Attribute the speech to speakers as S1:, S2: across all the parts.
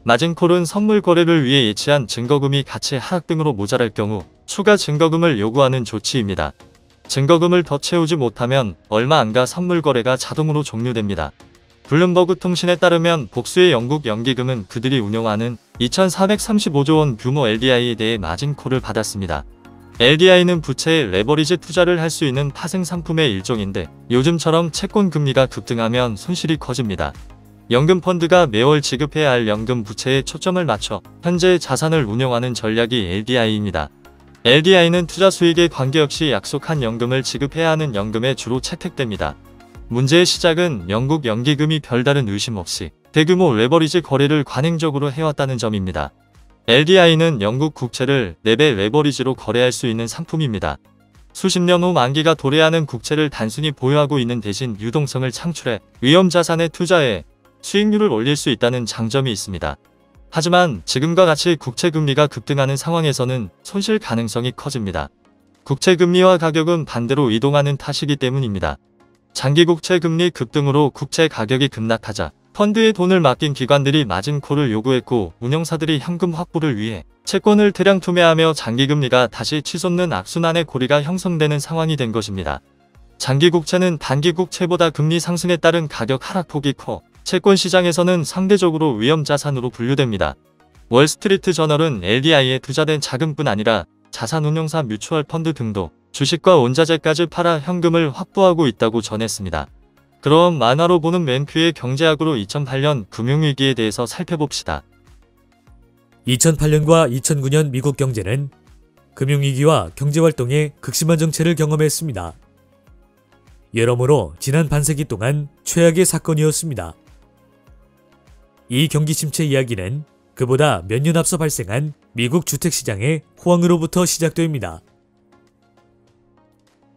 S1: 마진콜은 선물 거래를 위해 예치한 증거금이 가치 하락 등으로 모자랄 경우 추가 증거금을 요구하는 조치입니다. 증거금을 더 채우지 못하면 얼마 안가 선물 거래가 자동으로 종료됩니다. 블룸버그 통신에 따르면 복수의 영국 연기금은 그들이 운영하는 2,435조 원 규모 LDI에 대해 마진콜을 받았습니다. LDI는 부채에 레버리지 투자를 할 수 있는 파생 상품의 일종인데 요즘처럼 채권 금리가 급등하면 손실이 커집니다. 연금 펀드가 매월 지급해야 할 연금 부채에 초점을 맞춰 현재 자산을 운용하는 전략이 LDI입니다. LDI는 투자 수익에 관계없이 약속한 연금을 지급해야 하는 연금에 주로 채택됩니다. 문제의 시작은 영국 연기금이 별다른 의심 없이 대규모 레버리지 거래를 관행적으로 해왔다는 점입니다. LDI는 영국 국채를 4배 레버리지로 거래할 수 있는 상품입니다. 수십 년 후 만기가 도래하는 국채를 단순히 보유하고 있는 대신 유동성을 창출해 위험자산에 투자해 수익률을 올릴 수 있다는 장점이 있습니다. 하지만 지금과 같이 국채금리가 급등하는 상황에서는 손실 가능성이 커집니다. 국채금리와 가격은 반대로 이동하는 탓이기 때문입니다. 장기 국채 금리 급등으로 국채 가격이 급락하자 펀드에 돈을 맡긴 기관들이 마진콜을 요구했고 운용사들이 현금 확보를 위해 채권을 대량 투매하며 장기금리가 다시 치솟는 악순환의 고리가 형성되는 상황이 된 것입니다. 장기 국채는 단기 국채보다 금리 상승에 따른 가격 하락폭이 커 채권 시장에서는 상대적으로 위험자산으로 분류됩니다. 월스트리트 저널은 LDI에 투자된 자금뿐 아니라 자산운용사 뮤추얼 펀드 등도 주식과 원자재까지 팔아 현금을 확보하고 있다고 전했습니다. 그럼 만화로 보는 맨큐의 경제학으로 2008년 금융위기에 대해서 살펴봅시다.
S2: 2008년과 2009년 미국 경제는 금융위기와 경제활동의 극심한 정체를 경험했습니다. 여러모로 지난 반세기 동안 최악의 사건이었습니다. 이 경기 침체 이야기는 그보다 몇 년 앞서 발생한 미국 주택시장의 호황으로부터 시작됩니다.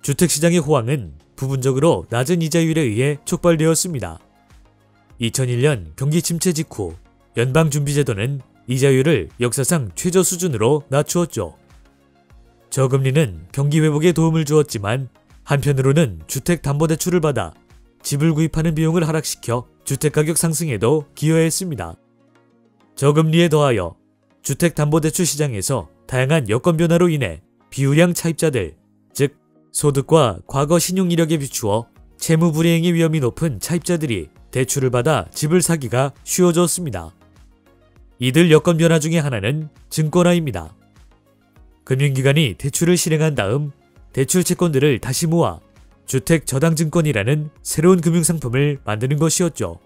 S2: 주택시장의 호황은 부분적으로 낮은 이자율에 의해 촉발되었습니다. 2001년 경기 침체 직후 연방준비제도는 이자율을 역사상 최저 수준으로 낮추었죠. 저금리는 경기 회복에 도움을 주었지만 한편으로는 주택담보대출을 받아 집을 구입하는 비용을 하락시켜 주택가격 상승에도 기여했습니다. 저금리에 더하여 주택담보대출 시장에서 다양한 여건 변화로 인해 비우량 차입자들, 즉 소득과 과거 신용 이력에 비추어 채무 불이행의 위험이 높은 차입자들이 대출을 받아 집을 사기가 쉬워졌습니다. 이들 여건 변화 중에 하나는 증권화입니다. 금융기관이 대출을 실행한 다음 대출 채권들을 다시 모아 주택저당증권이라는 새로운 금융상품을 만드는 것이었죠.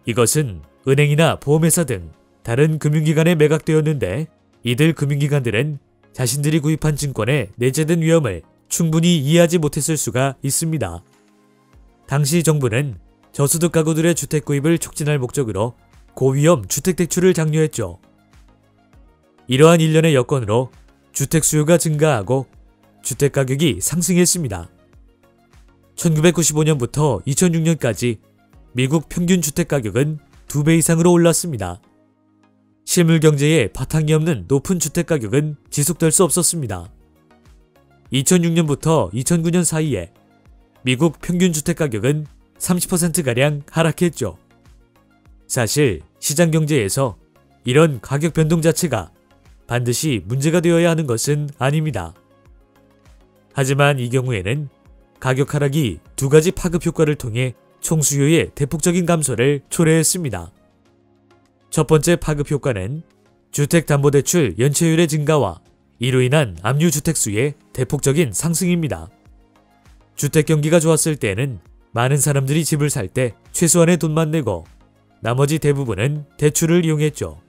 S2: 이것은 은행이나 보험회사 등 다른 금융기관에 매각되었는데 이들 금융기관들은 자신들이 구입한 증권의 내재된 위험을 충분히 이해하지 못했을 수가 있습니다. 당시 정부는 저소득 가구들의 주택 구입을 촉진할 목적으로 고위험 주택대출을 장려했죠. 이러한 일련의 여건으로 주택 수요가 증가하고 주택가격이 상승했습니다. 1995년부터 2006년까지 미국 평균 주택가격은 2배 이상으로 올랐습니다. 실물경제에 바탕이 없는 높은 주택가격은 지속될 수 없었습니다. 2006년부터 2009년 사이에 미국 평균 주택가격은 30%가량 하락했죠. 사실 시장경제에서 이런 가격 변동 자체가 반드시 문제가 되어야 하는 것은 아닙니다. 하지만 이 경우에는 가격 하락이 두 가지 파급 효과를 통해 총수요의 대폭적인 감소를 초래했습니다. 첫 번째 파급 효과는 주택담보대출 연체율의 증가와 이로 인한 압류주택수의 대폭적인 상승입니다. 주택경기가 좋았을 때에는 많은 사람들이 집을 살 때 최소한의 돈만 내고 나머지 대부분은 대출을 이용했죠.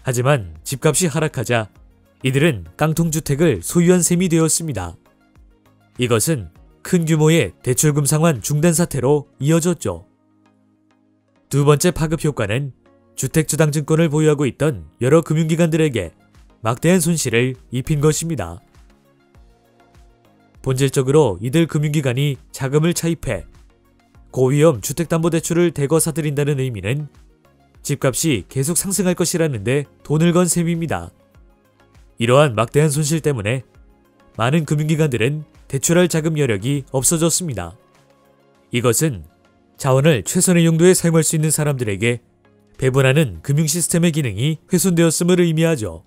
S2: 하지만 집값이 하락하자 이들은 깡통주택을 소유한 셈이 되었습니다. 이것은 큰 규모의 대출금 상환 중단 사태로 이어졌죠. 두 번째 파급 효과는 주택저당증권을 보유하고 있던 여러 금융기관들에게 막대한 손실을 입힌 것입니다. 본질적으로 이들 금융기관이 자금을 차입해 고위험 주택담보대출을 대거 사들인다는 의미는 집값이 계속 상승할 것이라는 데 돈을 건 셈입니다. 이러한 막대한 손실 때문에 많은 금융기관들은 대출할 자금 여력이 없어졌습니다. 이것은 자원을 최선의 용도에 사용할 수 있는 사람들에게 배분하는 금융 시스템의 기능이 훼손되었음을 의미하죠.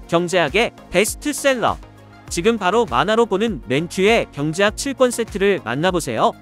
S3: 경제학의 베스트셀러. 지금 바로 만화로 보는 맨큐의 경제학 7권 세트를 만나보세요.